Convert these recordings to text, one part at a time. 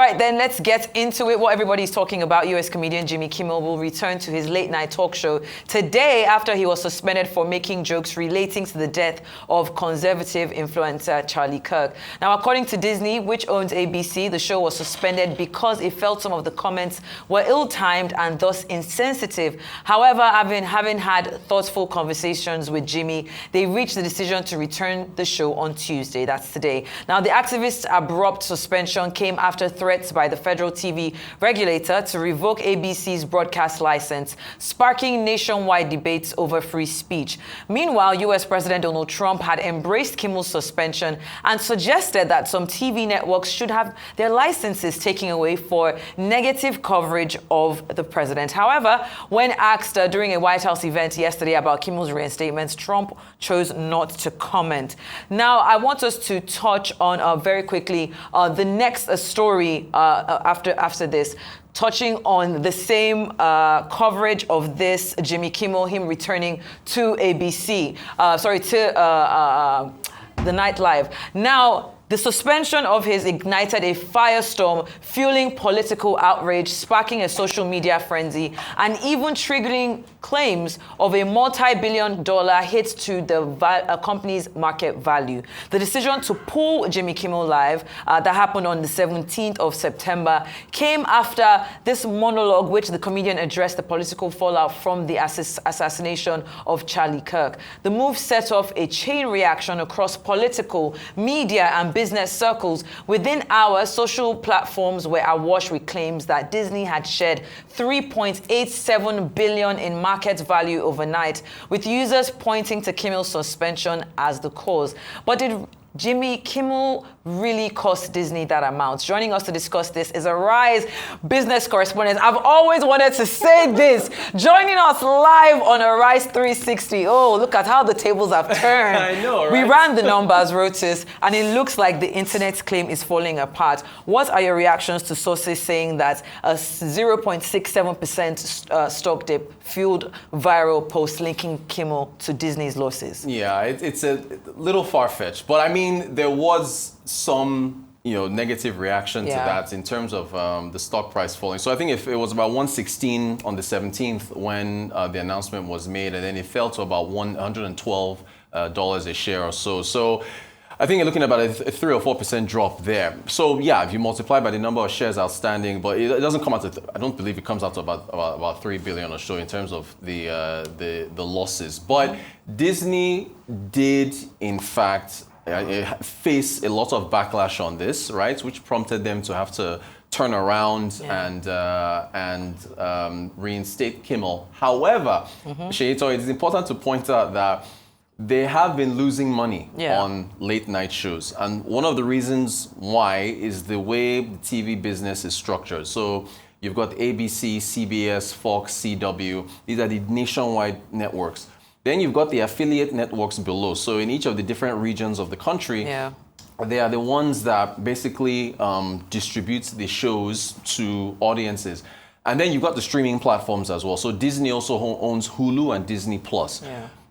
right, then let's get into it. What everybody's talking about, U.S. comedian Jimmy Kimmel will return to his late-night talk show today after he was suspended for making jokes relating to the death of conservative influencer Charlie Kirk. Now, according to Disney, which owns ABC, the show was suspended because it felt some of the comments were ill-timed and thus insensitive. However, having had thoughtful conversations with Jimmy, they reached the decision to return the show on Tuesday. That's today. Now, the activist's abrupt suspension came after threats by the federal TV regulator to revoke ABC's broadcast license, sparking nationwide debates over free speech. Meanwhile, U.S. President Donald Trump had embraced Kimmel's suspension and suggested that some TV networks should have their licenses taken away for negative coverage of the president. However, when asked during a White House event yesterday about Kimmel's reinstatement, Trump chose not to comment. Now, I want us to touch on very quickly the next story after this, touching on the same coverage of this Jimmy Kimmel, him returning to ABC, the Night Live. Now, the suspension of his ignited a firestorm, fueling political outrage, sparking a social media frenzy, and even triggering claims of a multi-billion-dollar hit to the company's market value. The decision to pull Jimmy Kimmel Live that happened on the 17th of September came after this monologue, which the comedian addressed the political fallout from the assassination of Charlie Kirk. The move set off a chain reaction across political, media, and business circles. Within hours, social platforms were awash with claims that Disney had shed $3.87 billion in market value overnight, with users pointing to Kimmel's suspension as the cause. But did Jimmy Kimmel really cost Disney that amount? Joining us to discuss this is Arise business correspondent. I've always wanted to say this. Joining us live on Arise 360. Oh, look at how the tables have turned. I know, right? We ran the numbers, Rotis, and it looks like the internet's claim is falling apart. What are your reactions to sources saying that a 0.67% stock dip fueled viral posts linking Kimmel to Disney's losses? Yeah, it's a little far-fetched, but I mean, there was some, negative reaction to that in terms of the stock price falling. So I think if it was about 116 on the 17th when the announcement was made, and then it fell to about $112 a share or so. So I think you're looking at about a 3 or 4% drop there. So yeah, if you multiply by the number of shares outstanding, but it doesn't come out to, I don't believe it comes out to about 3 billion or so in terms of the losses. But Disney did, in fact, face a lot of backlash on this, right? Which prompted them to have to turn around and reinstate Kimmel. However, Sheito, it is important to point out that they have been losing money on late night shows. And one of the reasons why is the way the TV business is structured. So you've got ABC, CBS, Fox, CW. These are the nationwide networks. Then you've got the affiliate networks below. So in each of the different regions of the country, they are the ones that basically distribute the shows to audiences. And then you've got the streaming platforms as well. So Disney also owns Hulu and Disney Plus.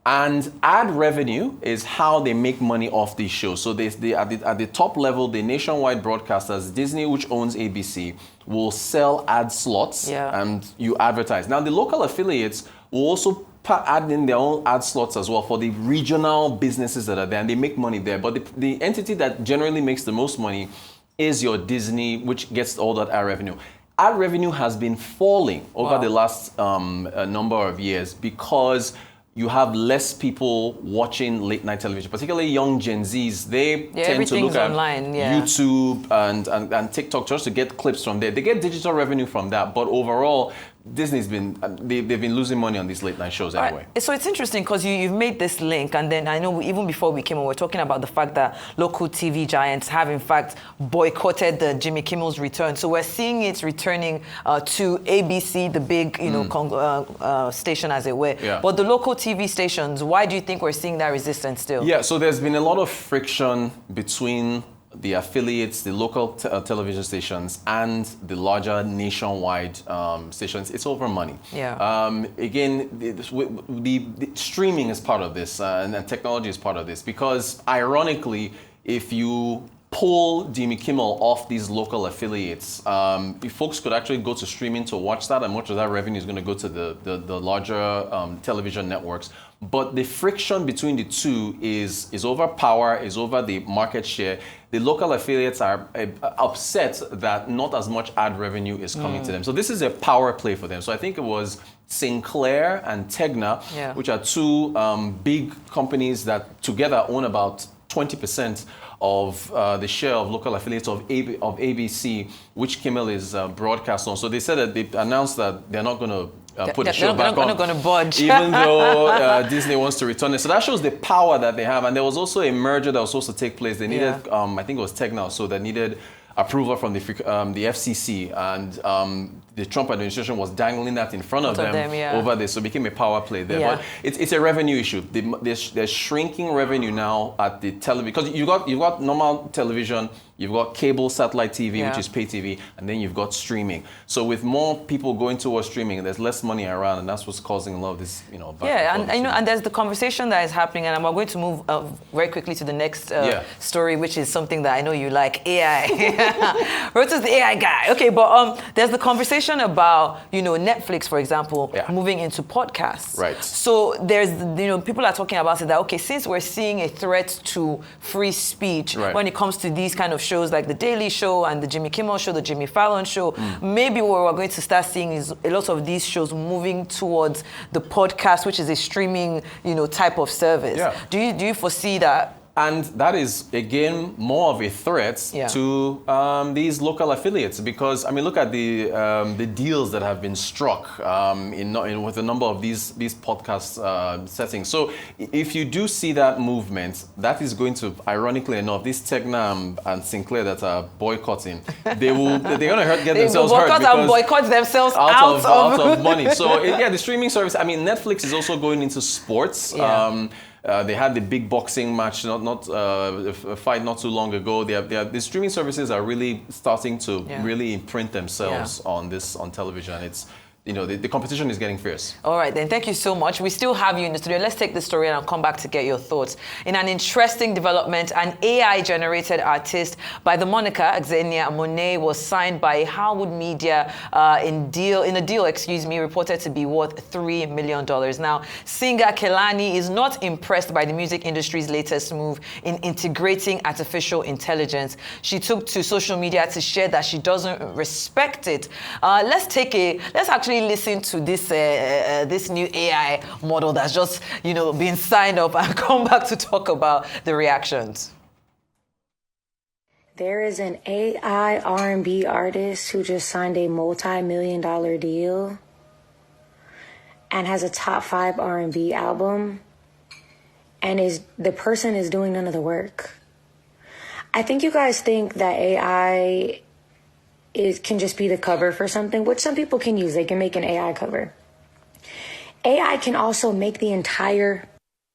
And ad revenue is how they make money off these shows. So they at the top level, the nationwide broadcasters, Disney, which owns ABC, will sell ad slots and you advertise. Now, the local affiliates will also add in their own ad slots as well for the regional businesses that are there, and they make money there. But the entity that generally makes the most money is your Disney, which gets all that ad revenue. Ad revenue has been falling over the last number of years because you have less people watching late night television, particularly young Gen Zs. They tend to look at online, YouTube and TikTok just to get clips from there. They get digital revenue from that, but overall, Disney's they've been losing money on these late night shows anyway. So it's interesting because you've made this link, and then I know even before we came on, we were talking about the fact that local TV giants have in fact boycotted the Jimmy Kimmel's return. So we're seeing it returning to ABC, the big station as it were. But the local TV stations, why do you think we're seeing that resistance still? Yeah, so there's been a lot of friction between the affiliates, the local television stations, and the larger nationwide stations. It's over money. Again, the streaming is part of this, and technology is part of this, because ironically, if you pull Jimmy Kimmel off these local affiliates. If folks could actually go to streaming to watch that, and much of that revenue is going to go to the larger television networks. But the friction between the two is over power, is over the market share. The local affiliates are upset that not as much ad revenue is coming to them. So this is a power play for them. So I think it was Sinclair and Tegna, which are two big companies that together own about 20% of the share of local affiliates of ABC, which Kimmel is broadcast on. So they said that they announced that they're not going to put the show back on. They're not going to budge. Even though Disney wants to return it. So that shows the power that they have. And there was also a merger that was supposed to take place. They needed, I think it was Tegna, so that needed approval from the FCC, and the Trump administration was dangling that in front of them over this, so it became a power play there. But it's a revenue issue. There's shrinking revenue now at the television, because you've got normal television, you've got cable satellite TV, which is pay TV, and then you've got streaming. So with more people going towards streaming, there's less money around, and that's what's causing a lot of this, and there's the conversation that is happening, and I'm going to move very quickly to the next story, which is something that I know you like, AI. Rota's the AI guy. Okay, but there's the conversation about, Netflix, for example, moving into podcasts. Right. So there's, people are talking about it that, okay, since we're seeing a threat to free speech when it comes to these kind of shows like The Daily Show and the Jimmy Kimmel Show, the Jimmy Fallon Show, maybe what we're going to start seeing is a lot of these shows moving towards the podcast, which is a streaming, type of service. Yeah. Do you foresee that? And that is, again, more of a threat to these local affiliates, because, I mean, look at the deals that have been struck with a number of these podcast settings. So if you do see that movement, that is going to, ironically enough, these Tegna and Sinclair that are boycotting, they're going to get themselves hurt. They boycott and boycott themselves out of money. So, the streaming service, I mean, Netflix is also going into sports. They had the big boxing match, a fight not too long ago. The streaming services are really starting to really imprint themselves on television. It's the competition is getting fierce. All right, then. Thank you so much. We still have you in the studio. Let's take the story and I'll come back to get your thoughts. In an interesting development, an AI-generated artist by the moniker Xenia Monet was signed by Harwood Media in a deal, reported to be worth $3 million. Now, singer Kelani is not impressed by the music industry's latest move in integrating artificial intelligence. She took to social media to share that she doesn't respect it. Let's actually listen to this new AI model that's just being signed up and come back to talk about the reactions. There is an AI R&B artist who just signed a multi-million-dollar deal and has a top 5 R&B album, and the person is doing none of the work. I think you guys think that AI can just be the cover for something, which some people can use. They can make an AI cover. AI can also make the entire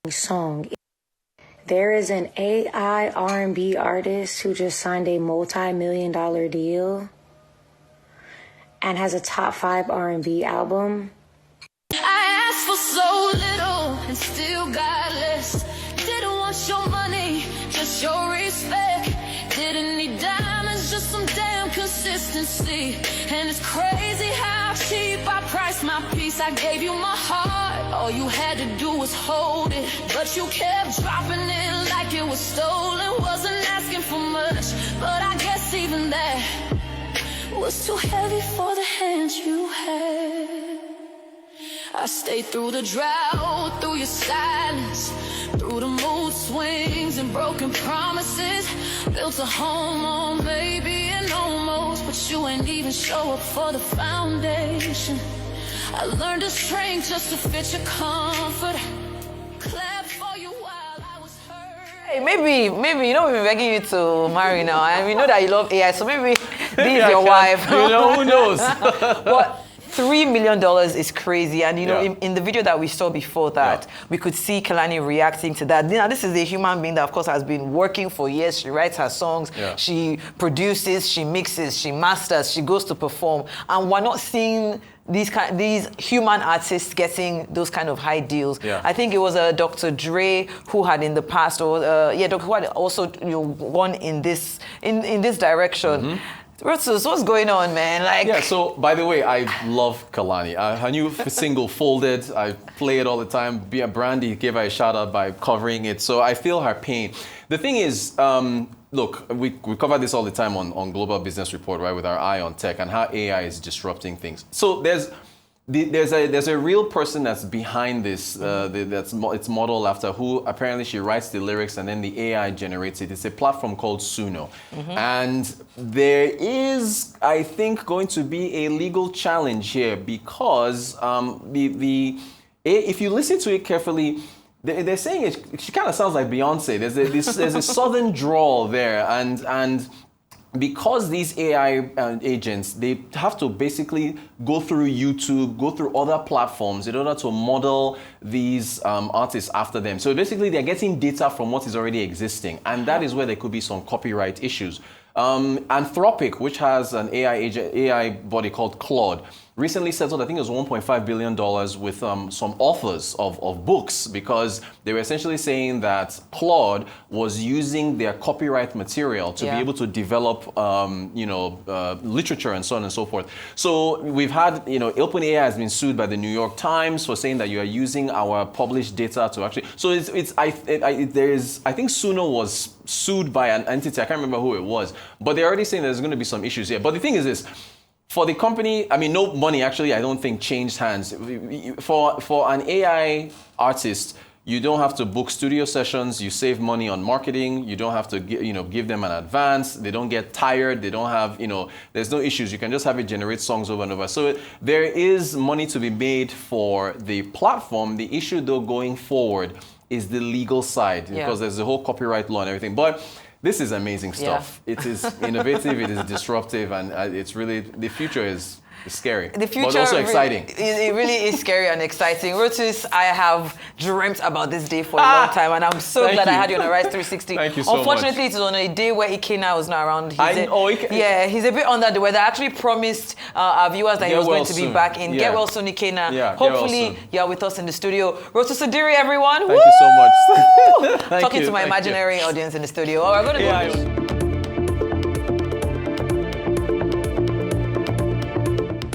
song. There is an AI R&B artist who just signed a multi-million-dollar deal and has a top 5 R&B album. I asked for so little and still got less. Didn't want your money, just your respect. Didn't need diamonds, just some damn consistency. And it's crazy how cheap I priced my piece. I gave you my heart, all you had to do was hold it. But you kept dropping it like it was stolen. Wasn't asking for much, but I guess even that was too heavy for the hands you had. I stayed through the drought, through your silence, through the mood swings and broken promises. Built a home on maybe and almost, but you ain't even show up for the foundation. I learned to shrink just to fit your comfort. Clap for you while I was hurt. Hey, maybe we've been begging you to marry now, and we know that you love AI, so maybe this is your wife. Who knows? But $3 million is crazy, and in the video that we saw before that, we could see Kelani reacting to that. Now, this is a human being that, of course, has been working for years. She writes her songs, she produces, she mixes, she masters, she goes to perform, and we're not seeing these human artists getting those kind of high deals. Yeah. I think it was Dr. Dre who had in the past, or who had also gone in this direction. Rotus, what's going on, man? Yeah, so by the way, I love Kalani. Her new single, Folded, I play it all the time. Brandy gave her a shout out by covering it. So I feel her pain. The thing is, look, we cover this all the time on Global Business Report, right, with our eye on tech and how AI is disrupting things. So there's a real person that's behind this. It's modeled after who apparently she writes the lyrics and then the AI generates it. It's a platform called Suno, and there is, I think, going to be a legal challenge here because if you listen to it carefully, they're saying she kind of sounds like Beyonce. There's a southern drawl there, and because these AI agents, they have to basically go through YouTube, go through other platforms in order to model these artists after them. So basically, they're getting data from what is already existing, and that is where there could be some copyright issues. Anthropic, which has an AI body called Claude, recently settled, I think it was $1.5 billion with some authors of books because they were essentially saying that Claude was using their copyright material to be able to develop, literature and so on and so forth. So we've had, OpenAI has been sued by the New York Times for saying that you are using our published data to actually. So I think Suno was sued by an entity. I can't remember who it was, but they're already saying there's going to be some issues here. But the thing is this. For the company, I mean, no money actually, I don't think changed hands. For an AI artist, you don't have to book studio sessions. You save money on marketing. You don't have to give them an advance. They don't get tired. They don't have, there's no issues. You can just have it generate songs over and over. So there is money to be made for the platform. The issue though going forward is the legal side because there's the whole copyright law and everything. But this is amazing stuff. It is innovative, it is disruptive, and it's really, the future is scary. The future, but also exciting. It really is scary and exciting. Rotus, I have dreamt about this day for a long time, and I'm so glad I had you on a Rise 360. Thank you so much. Unfortunately, it was on a day where Ikena was not around. He's a bit under the weather. I actually promised our viewers that he was going to be back in. Get well soon, Ikena. Hopefully, you're with us in the studio. Rotus Adiri, everyone. Thank you so much. Talking to my imaginary audience in the studio. Oh, we're going to go.